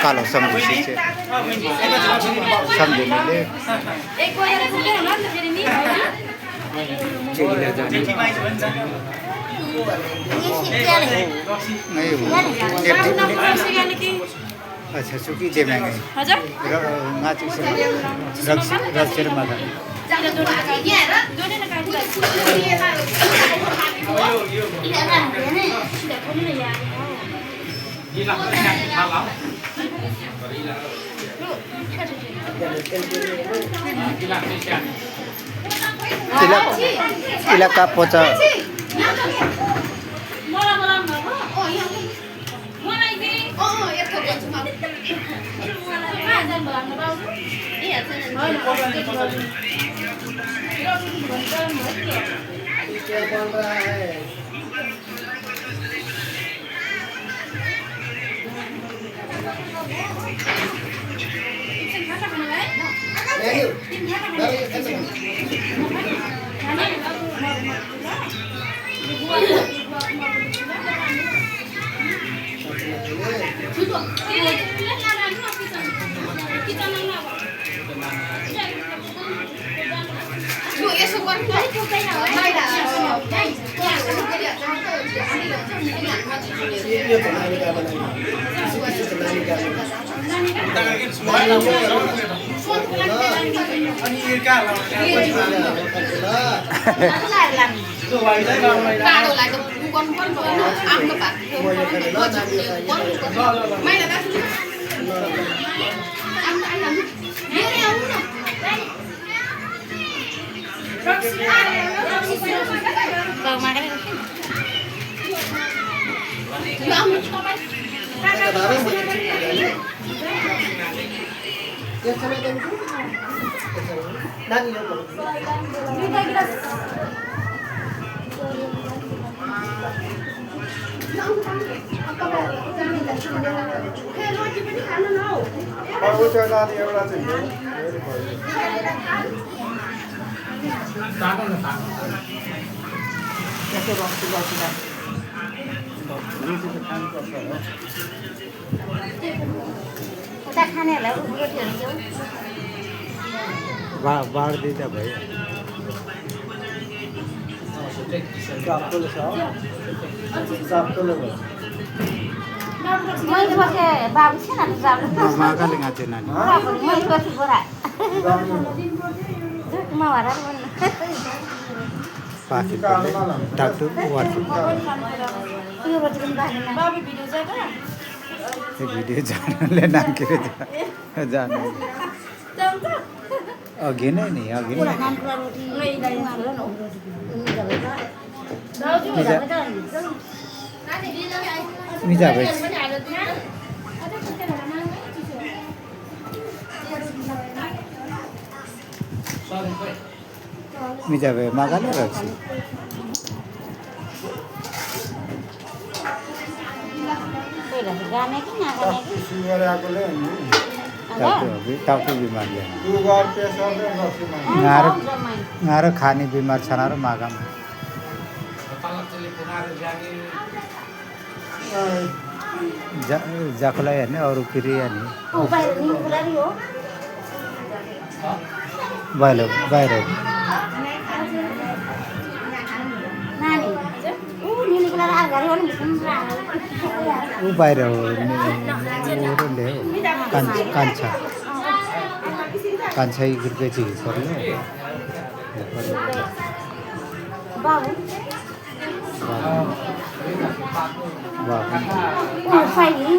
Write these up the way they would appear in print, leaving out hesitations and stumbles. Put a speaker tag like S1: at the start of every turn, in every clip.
S1: Kalau sambil sih, sambil ini. अच्छा सुकी जेमेंगे ngaji raksir makan ilaka poca बाहर देता भाई वीडियो जाने नाम के जाने अघि नै नि अघि नै मिजा भाइ मिजा भाइ मागाले राख्छु
S2: गाने की ना गाने की
S3: शुगर आकोले नि
S1: टाउको बिमार
S3: शुगर प्रेसर रे
S1: ngaruh खाने बिमार छन् र मागाम जाकलाई हैन अरु फेरि हैन
S2: ओ बाहिर नि बुलारी हो
S1: बाहिर बाहिर
S2: नानी ऊ नीली कलर आ गरे हो नि
S1: ऊ बाहिर हो नि कान्छा कान्छा इगुरको चाहिँ सरले
S2: बाबु
S1: बाबु
S2: ओ फाइली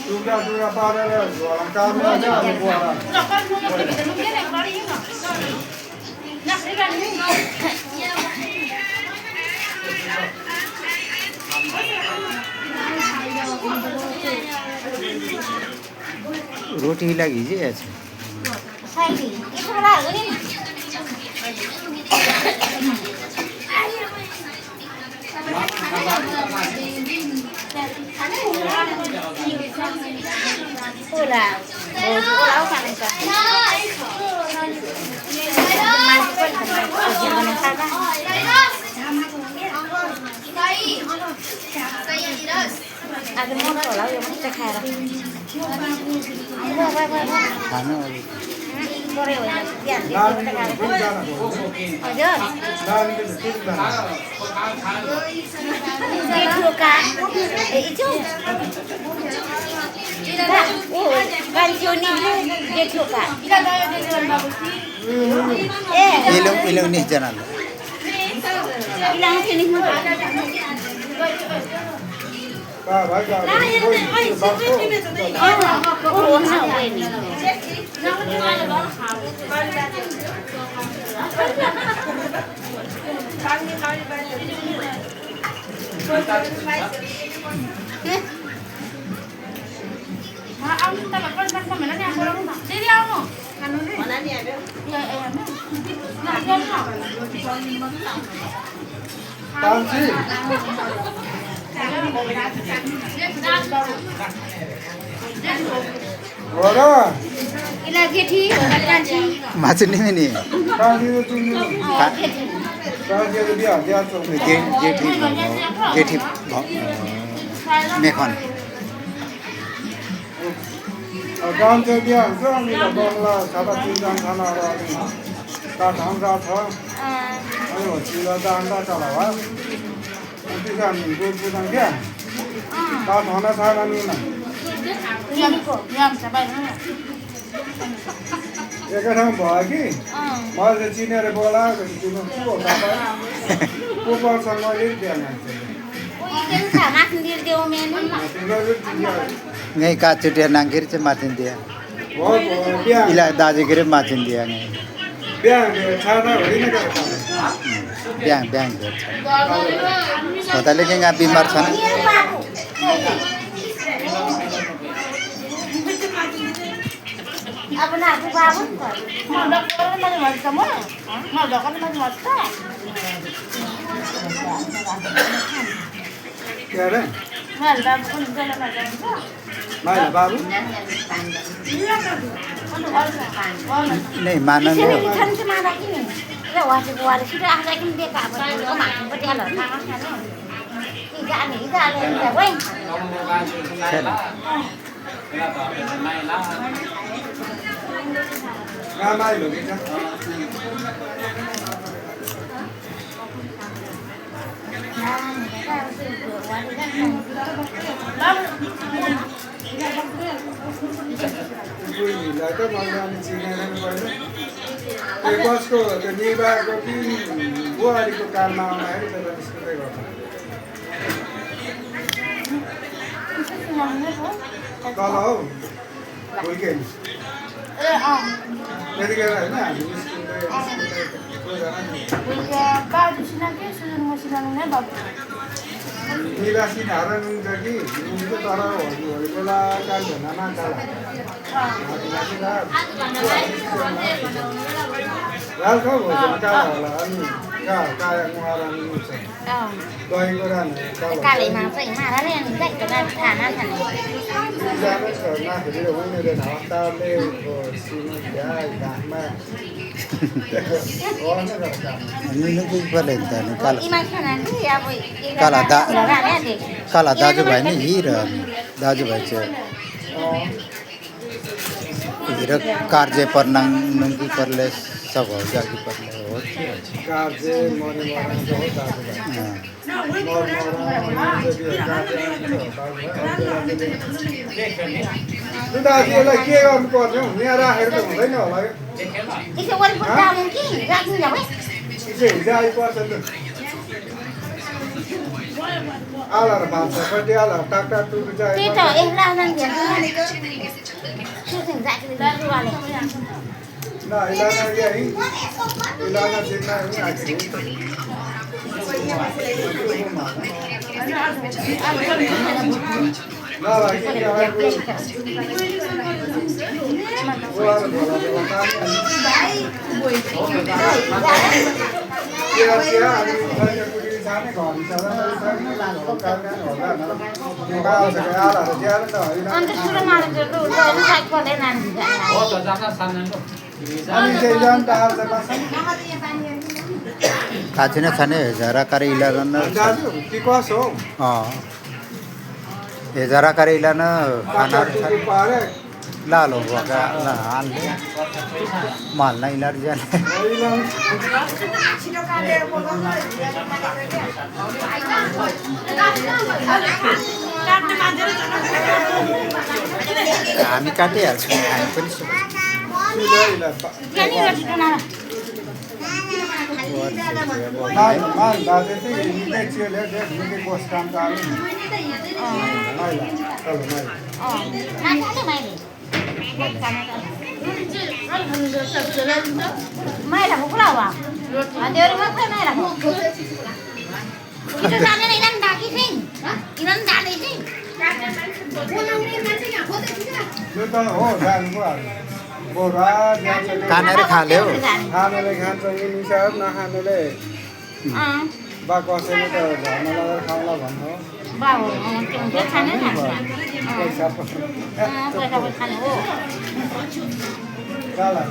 S3: Sudah pada jualan kami aja buaran.
S1: रोटी लागि जे छ
S2: साइली यसो राख्यो नि ओला ओला खाने छ आज मन होला यो पनि खाएर
S1: खानु
S2: गऱ्यो होइन हजुर
S1: इलुङ निजना माछु नि नि जेठी मेखन
S3: गाउँ चाहिँ बिहा हुन्छ अनि बङ्गला सादा चिन्जान खानाहरू अनि काठमाडौँ छ अनि होस्टिला जाँदा चला भयो त्यसो हामी दुध बुझाउँ क्या काठमाडौँ छ भने एकै ठाउँ भयो कि मैले चिनेर बोलाएको चिन्नु को पर्छ मैले बिहान
S1: ngay ka chutia nangkir che matin dia ila daje gire matin dia ngay
S3: biang chana ini kan
S1: biang pata lagi nggak bimar sana
S2: अब ना तू बाबू मदक कर मत मत कम मदक कर मत मत का
S3: क्या रे
S2: माल बाबू को निकल मत जा
S3: माल बाबू
S1: नहीं मानन
S2: इसलिए ठंड से मारा कि नहीं रे वासे वाले सुdah ada kan dia ka apa ko mak ko dia lo ta ka no tidak ni tidak ada ni wei
S3: nggak main loh kita Itu malah di Cina kan banyak. Bebas kok, jadi bah kopi buah di kota mana itu terus kita kalau weekend. Jadi kira na,
S2: baru sini ke sudah masih nangnya babu.
S3: Nila sinaran jadi itu taruh di bola kalau nama kalah. Lalu kau kalah lah, anu kaya muharan itu. Doi koran kalau.
S2: Kali mana mana ni yang tak kena tanah sana.
S3: Jangan kerana jadi orang ni dah nak tahu sini dia dah mah. Orang ni dah tahu.
S1: ini nunggu balik tadi kalau
S2: Iman sana ni ya boy.
S1: kalau daju bayi ni hira daju bayi ce hira karje per nang nunggu per les सब हो जाएगी पर
S3: काजे मोरे मोरे जो होता है more मोरे जो भी तू दाजुलाई के गर्नु पर्छ यहाँ राखेर त हुँदैन होला
S2: इसो वरिपरि जाउँ कि राख्नु जाऊ है
S3: इसो हिजो आइपर्छ नि आला र भान्सा कति आला टाक्टा टुटु चाहिँ
S2: त्यही त एकला नन भेट्नु सुसिङ जाके दरुवाले
S3: ना इलाना गया ही इलाना जितना है आगे ना भाई क्या है
S2: अन्त सुरुमा साइकलले नानी
S1: काचिना छाने जरा करे इलान ये जरा करे इलान खाना लालो बगा ला आले माल ना इलार जाने हामी काटिहाल्छौँ हामी पनि
S2: Mai là một cái nào à? Dia rumah kan mai lah. Kita sana ni nan dah kising. Inan dah ni sing.
S1: कानेर खा ल्यो
S3: खानेले खान्छ यिनी सब नखानेले बा कसैले त घरमा लगेर खाउँला भन्नु
S2: Bawo, dia sana kan.
S3: पैसा
S2: Kita sana oh.
S3: काला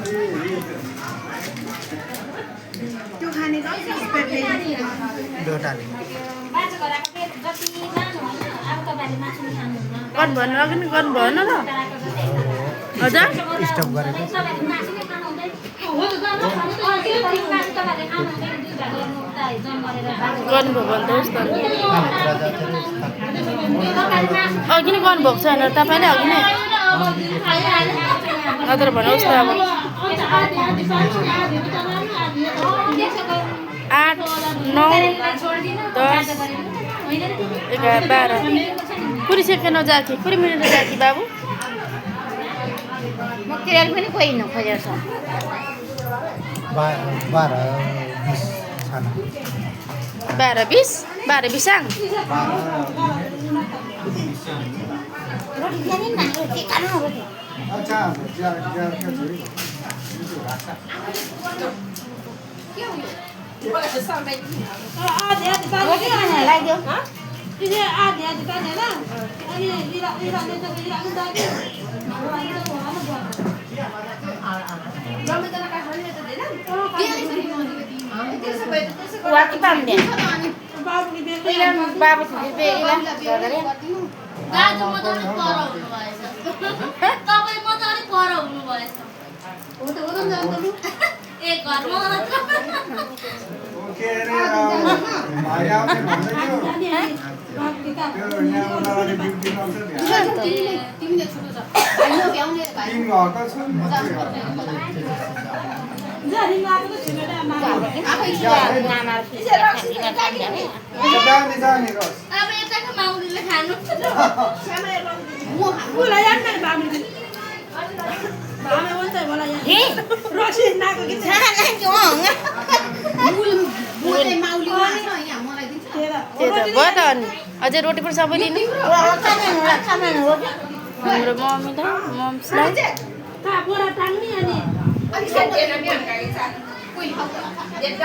S4: त्यो खाने
S1: दोटाले
S4: गन भन्नु अघि नि गन भन न हजुर
S1: स्टप गरेको
S4: गन भयो भन्नुहोस् त अघि नै गन भएको छैन तपाईँले अघि नै नत्र भन्नुहोस् त अब 8 9 10 11 12 कुरी सेकेन्ड जाके कुरी मिनट जाके बाबु
S2: Material पनि कोही नखोजेछ
S1: 12 20 छाना
S4: 12 20 सांग
S2: रोटी खाने न रोटी खानु रोटी
S3: अच्छा जार का छोरी
S2: रोटी खाने लाग्यो वाकी पाउँदै बाबु बेला गरे
S5: दाजु म त अलिक पर हुनु भएछ तपाईँ म त अलिक पर हुनु भएछ ए घरमा
S3: ओके रे माया आउने भन्दै थियो यहाँ उनीहरूले ड्युटी गर्छ
S5: तिमीले छुटो छ
S3: तीन घरको छु जाने रस
S5: अब यताको माउलीले खानु
S4: त्यो त भयो त अनि अझै रोटी पनि सबै दिनु हाम्रो मम्मीलाई